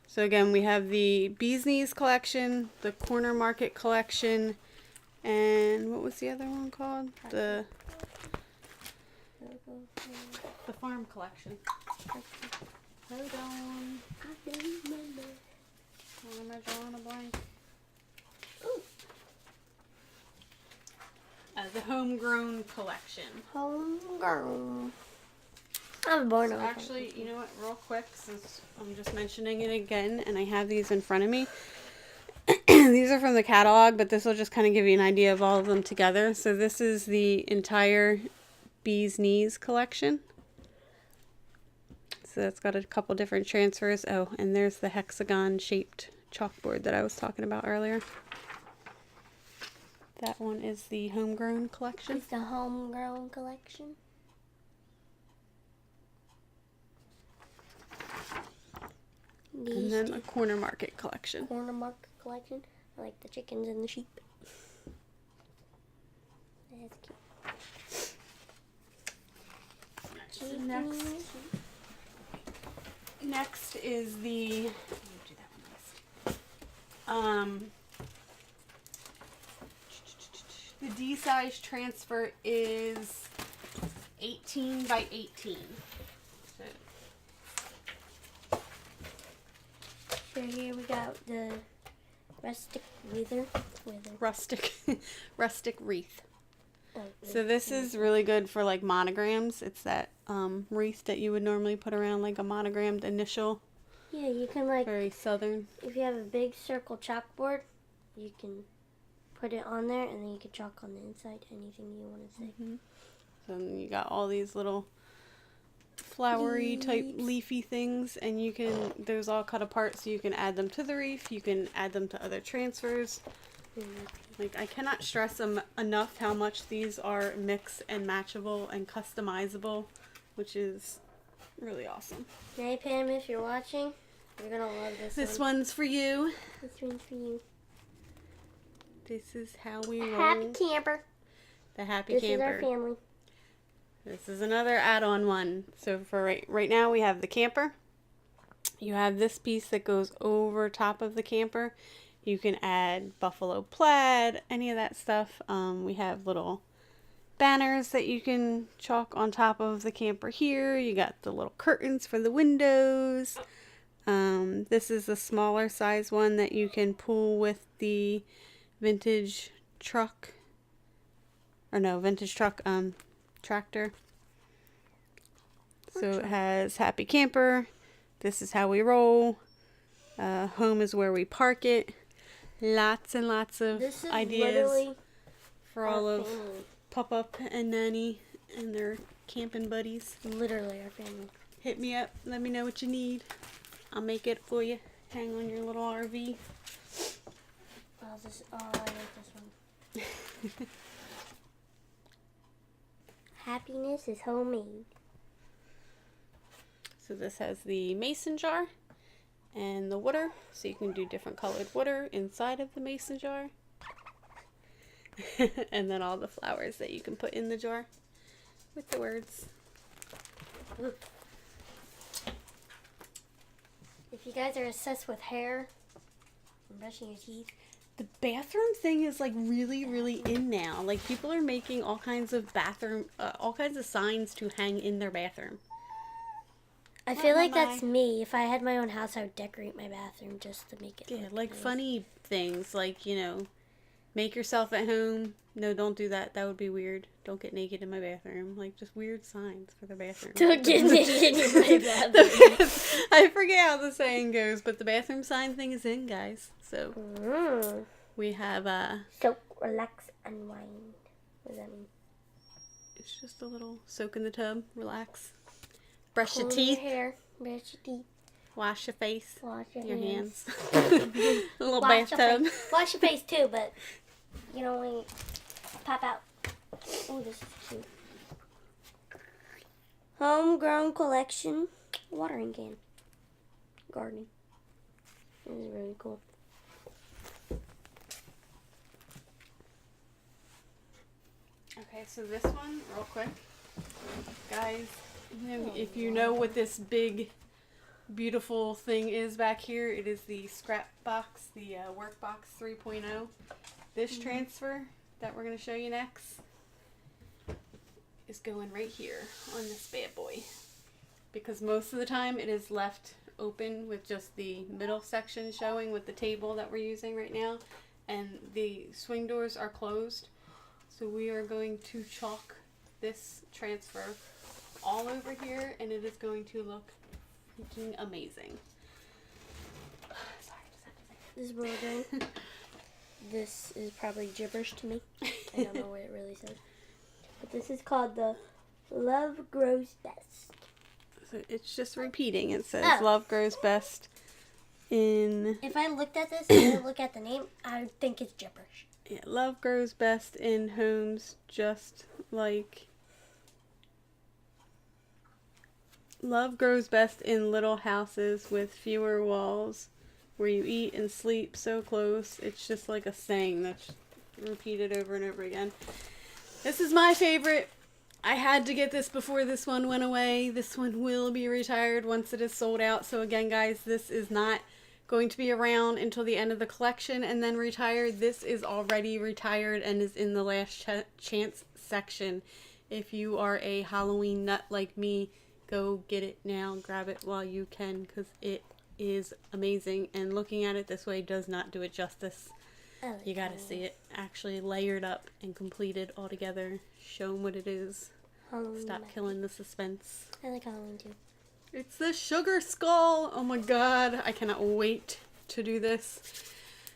So again, we have the Bee's Knees collection, the Corner Market collection, and what was the other one called? The farm collection. Hold on. I don't remember. Why am I drawing a blank? Ooh. The Homegrown Collection. Homegrown. I was born So on actually, you know what, real quick, since I'm just mentioning it again, and I have these in front of me. These are from the catalog, but this will just kind of give you an idea of all of them together. So this is the entire Bee's Knees collection. So it's got a couple different transfers. Oh, and there's the hexagon shaped chalkboard that I was talking about earlier. That one is the Homegrown Collection. It's the Homegrown Collection. And then a Corner Market Collection. Corner Market Collection. I like the chickens and the sheep. That's cute. Next is the... let me do that one next. The D size transfer is 18 by 18. So here we got the rustic wither. Rustic Wreath. Oh, So this is really good for like monograms. It's that wreath that you would normally put around like a monogrammed initial. Yeah, you can like, Very southern. if you have a big circle chalkboard, you can put it on there and then you can chalk on the inside anything you want to say. Mm-hmm. So then you got all these little flowery type leafy things, and you can, there's all cut apart so you can add them to the wreath, you can add them to other transfers. Like, I cannot stress enough how much these are mix and matchable and customizable, which is really awesome. Hey Pam, if you're watching, you're gonna love this one. This one's for you. This one's for you. This is how we roll. Happy camper. The happy This camper. is our family. This is another add-on one. So for right now we have the camper. You have this piece that goes over top of the camper. You can add buffalo plaid, any of that stuff. We have little banners that you can chalk on top of the camper here. You got the little curtains for the windows. This is a smaller size one that you can pull with the vintage truck. Or no, vintage truck tractor. So it has happy camper. This is how we roll. Home is where we park it. Lots and lots of ideas for all of Pop-Up and Nanny and their camping buddies. Literally our family. Hit me up. Let me know what you need. I'll make it for you. Hang on your little RV. I like this one. Happiness is homemade. So this has the mason jar and the water, so you can do different colored water inside of the mason jar. And then all the flowers that you can put in the jar with the words. If you guys are obsessed with hair and brushing your teeth, the bathroom thing is like really, really in now. Like, people are making all kinds of all kinds of signs to hang in their bathroom. I feel like that's me. If I had my own house, I would decorate my bathroom just to make it look like nice. Funny things, like, you know, make yourself at home. No, don't do that. That would be weird. Don't get naked in my bathroom. Like, just weird signs for the bathroom. Don't get naked in my bathroom. I forget how the saying goes, but the bathroom sign thing is in, guys. So we have soak, relax, unwind. What does that mean? It's just a little soak in the tub, relax. Brush your Comb teeth. Your hair, brush your teeth. Wash your face. Wash your hands. A A little bathtub. Wash your face too, but you don't want to pop out. Oh, this is cute. Homegrown Collection watering can. Gardening. This is really cool. Okay, so this one, real quick. Guys, if you know what this big, beautiful thing is back here, it is the scrap box, the Workbox 3.0. This transfer that we're going to show you next is going right here on this bad boy. Because most of the time it is left open with just the middle section showing with the table that we're using right now. And the swing doors are closed. So we are going to chalk this transfer all over here, and it is going to look freaking amazing. Sorry, just have to say it. This is what we're doing. This is probably gibberish to me. I don't know what it really says. But this is called the Love Grows Best. So it's just repeating. It says Love Grows Best in... If I looked at this and didn't look at the name, I would think it's gibberish. Yeah, love grows best in homes just like... Love grows best in little houses with fewer walls where you eat and sleep so close. It's just like a saying that's repeated over and over again. This is my favorite. I had to get this before this one went away. This one will be retired once it is sold out. So again, guys, this is not going to be around until the end of the collection and then retired. This is already retired and is in the last chance section. If you are a Halloween nut like me, go get it now. Grab it while you can, because it is amazing. And looking at it this way does not do it justice. You gotta see it actually layered up and completed all together. Show them what it is. Halloween. Stop magic. killing the suspense. I like Halloween too. It's the sugar skull. Oh my god. I cannot wait to do this.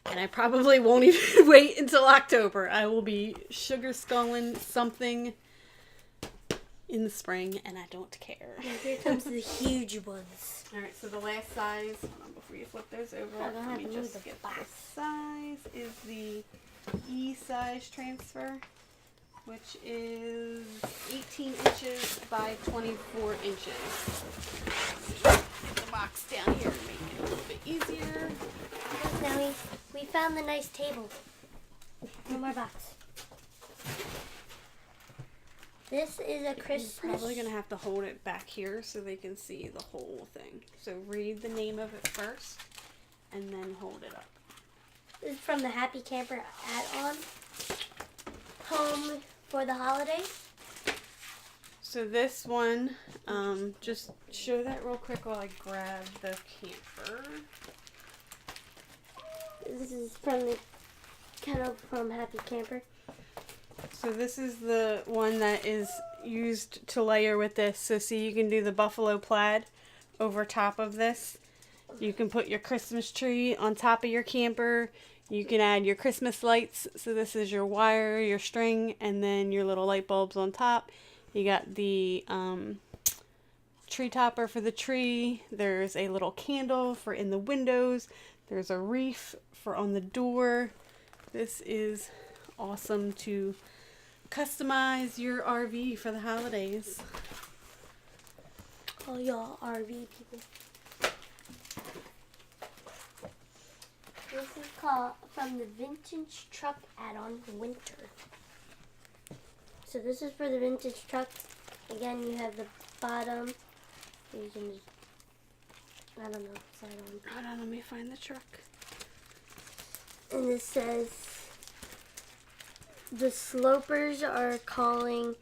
And I probably won't even wait until October. I will be sugar sculling something in the spring, and I don't care. Now here comes the huge ones. Alright, so the last size, hold on before you flip those over, I don't let have me to move just the get box. the size, is the E size transfer, which is 18 inches by 24 inches. Get the box down here to make it a little bit easier. Now we found the nice table. No more box. This is a Christmas. You're probably going to have to hold it back here so they can see the whole thing. So read the name of it first and then hold it up. This is from the Happy Camper add-on. Home for the holidays. So this one, just show that real quick while I grab the camper. This is from the kennel from Happy Camper. So this is the one that is used to layer with this. So see, you can do the buffalo plaid over top of this. You can put your Christmas tree on top of your camper. You can add your Christmas lights. So this is your wire, your string, and then your little light bulbs on top. You got the tree topper for the tree. There's a little candle for in the windows. There's a wreath for on the door. This is awesome to customize your RV for the holidays. All y'all RV people. This is called from the Vintage Truck add-on Winter. So this is for the vintage truck. Again, you have the bottom. You can just, I don't know, side on. Hold on, let me find the truck. And this says, the slopers are calling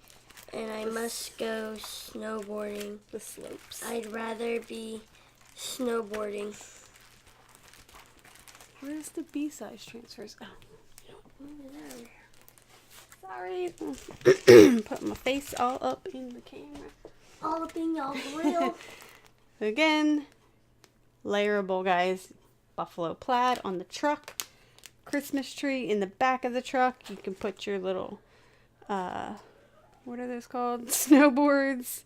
and I must go snowboarding. The slopes. I'd rather be snowboarding. Where's the B size transfers? Oh, sorry. Put my face all up in the camera. All up in y'all grill. Again, layerable, guys. Buffalo plaid on the truck. Christmas tree in the back of the truck. You can put your little, what are those called? Snowboards.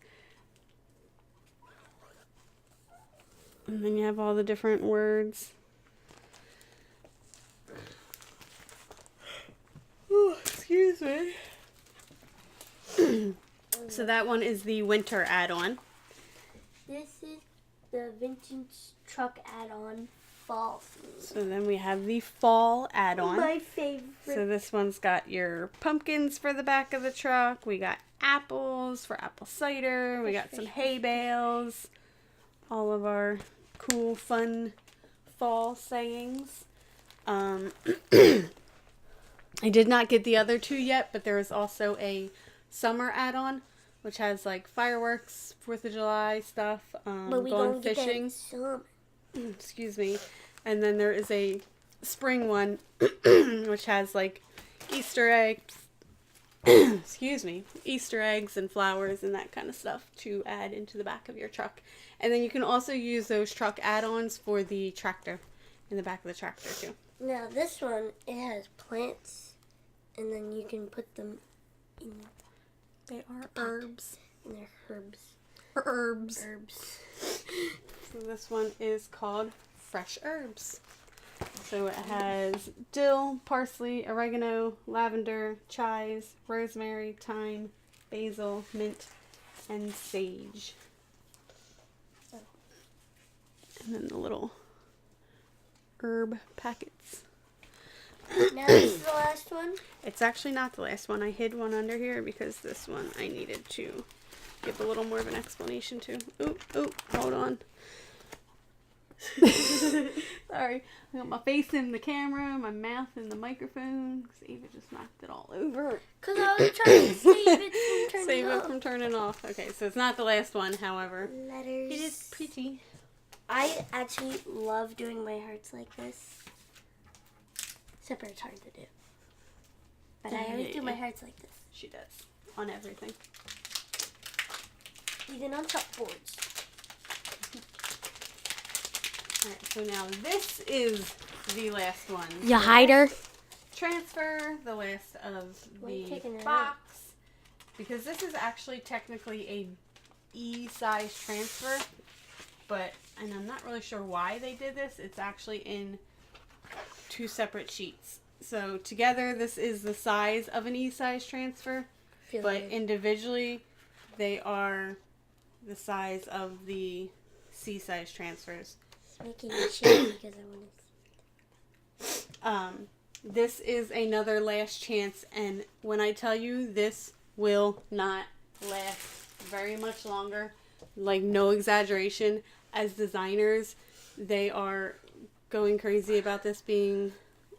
And then you have all the different words. Oh, excuse me. So that one is the winter add-on. This is the vintage truck add-on fall theme. So then we have the fall add-on. My favorite. So this one's got your pumpkins for the back of the truck. We got apples for apple cider. We got some hay bales. All of our cool, fun fall sayings. I did not get the other two yet, but there is also a summer add-on, which has like fireworks, 4th of July stuff, but we going don't get fishing. that summer. Excuse me. And then there is a spring one, which has like Easter eggs. Excuse me. Easter eggs and flowers and that kind of stuff to add into the back of your truck. And then you can also use those truck add-ons for the tractor, in the back of the tractor too. Now this one, it has plants, and then you can put them in. They are herbs. And they're herbs. Herbs. Herbs. So this one is called Fresh Herbs. So it has dill, parsley, oregano, lavender, chives, rosemary, thyme, basil, mint, and sage. And then the little herb packets. Now this is the last one. It's actually not the last one. I hid one under here because this one I needed to give a little more of an explanation to. Oop, hold on. Sorry. I got my face in the camera, my mouth in the microphone. Because Ava just knocked it all over. Because I was trying to save it from turning Save off. it from turning off. Okay, so it's not the last one, however. Letters. It is pretty. I actually love doing my hearts like this. Except for it's hard to do. But I always do my hearts like this. She does. On everything. Even on chalkboards. Alright, so now this is the last one. You hide her. Transfer, the last of Why are you the taking her box. Because this is actually technically a E-size transfer. And I'm not really sure why they did this. It's actually in 2 separate sheets. So together, this is the size of an E-size transfer. But individually, they are the size of the C-size transfers. Making me shake because I want to. This is another last chance, and when I tell you, this will not last very much longer. Like, no exaggeration. As designers, they are going crazy about this being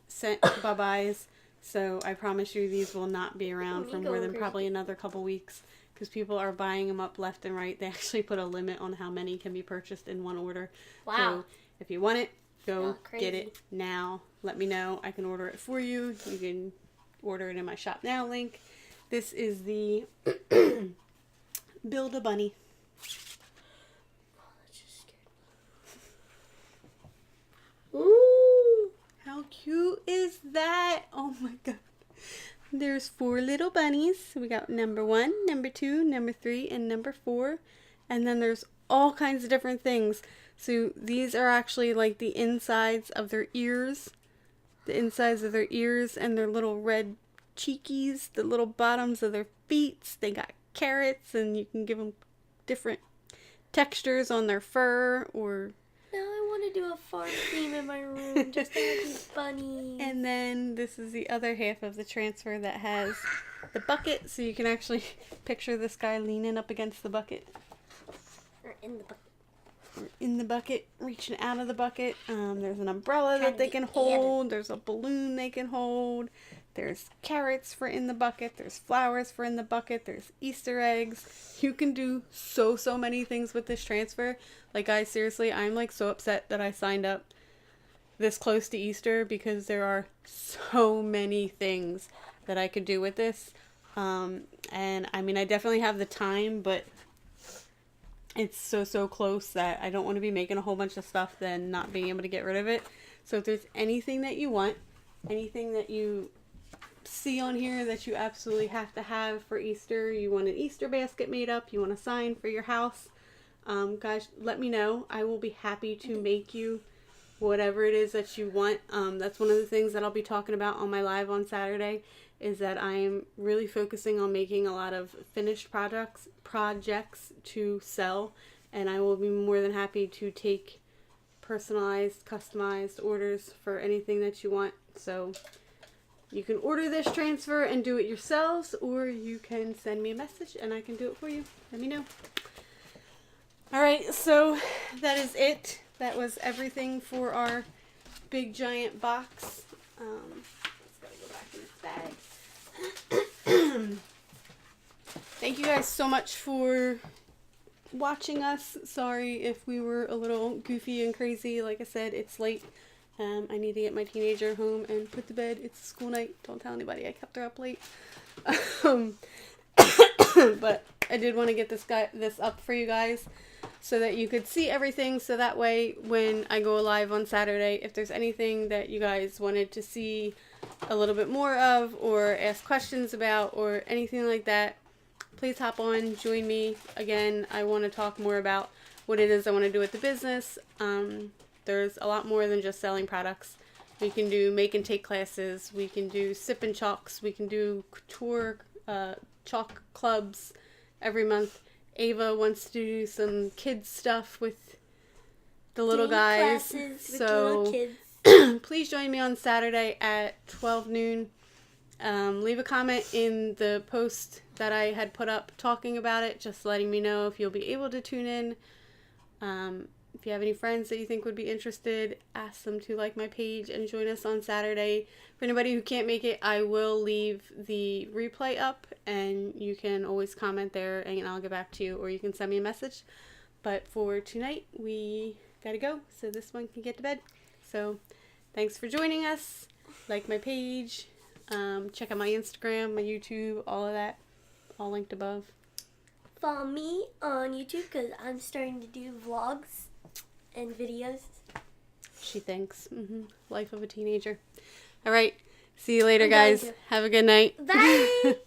sent bye-byes. So I promise you, these will not be around for more than probably another couple weeks, because people are buying them up left and right. They actually put a limit on how many can be purchased in one order. Wow. So if you want it, go get it now. Let me know. I can order it for you. You can order it in my shop now link. This is the Build a Bunny. Oh, that just scared me. Ooh. How cute is that? Oh my god. There's 4 little bunnies. We got number 1, number 2, number 3, and number 4. And then there's all kinds of different things. So these are actually like the insides of their ears. The insides of their ears and their little red cheekies. The little bottoms of their feet. They got carrots, and you can give them different textures on their fur. Or Now I want to do a farm theme in my room. Just to have these bunnies. And then this is the other half of the transfer that has the bucket. So you can actually picture this guy leaning up against the bucket. Or in the bucket. In the bucket, reaching out of the bucket. There's an umbrella that they can hold. There's a balloon they can hold. There's carrots for in the bucket. There's flowers for in the bucket. There's Easter eggs. You can do so many things with this transfer. Like, guys, seriously, I'm like so upset that I signed up this close to Easter, because there are so many things that I could do with this. And I mean, I definitely have the time, but it's so close that I don't want to be making a whole bunch of stuff then not being able to get rid of it. So if there's anything that you want, anything that you see on here that you absolutely have to have for Easter, you want an Easter basket made up, you want a sign for your house, guys, let me know. I will be happy to make you whatever it is that you want. That's one of the things that I'll be talking about on my live on Saturday, is that I'm really focusing on making a lot of finished projects to sell, and I will be more than happy to take personalized, customized orders for anything that you want. So you can order this transfer and do it yourselves, or you can send me a message and I can do it for you. Let me know. Alright, so that is it. That was everything for our big giant box. It's gotta go back in its bag. Thank you guys so much for watching us. Sorry if we were a little goofy and crazy. Like I said, it's late. I need to get my teenager home and put to bed. It's school night. Don't tell anybody I kept her up late. But I did want to get this up for you guys so that you could see everything. So that way, when I go live on Saturday, if there's anything that you guys wanted to see a little bit more of, or ask questions about, or anything like that, please hop on, join me. Again, I want to talk more about what it is I want to do with the business. There's a lot more than just selling products. We can do make and take classes. We can do sip and chalks. We can do couture, chalk clubs every month. Ava wants to do some kids stuff with the little guys. Classes with so little kids. Please join me on Saturday at 12 noon. Leave a comment in the post that I had put up talking about it, just letting me know if you'll be able to tune in. If you have any friends that you think would be interested, ask them to like my page and join us on Saturday. For anybody who can't make it, I will leave the replay up, and you can always comment there and I'll get back to you, or you can send me a message. But for tonight, we gotta go, so this one can get to bed. So thanks for joining us. Like my page, check out my Instagram, my YouTube, all of that, all linked above. follow me on YouTube because I'm starting to do vlogs and videos. She thinks. Life of a teenager. All right. See you later, I'm going guys. to. Have a good night. Bye!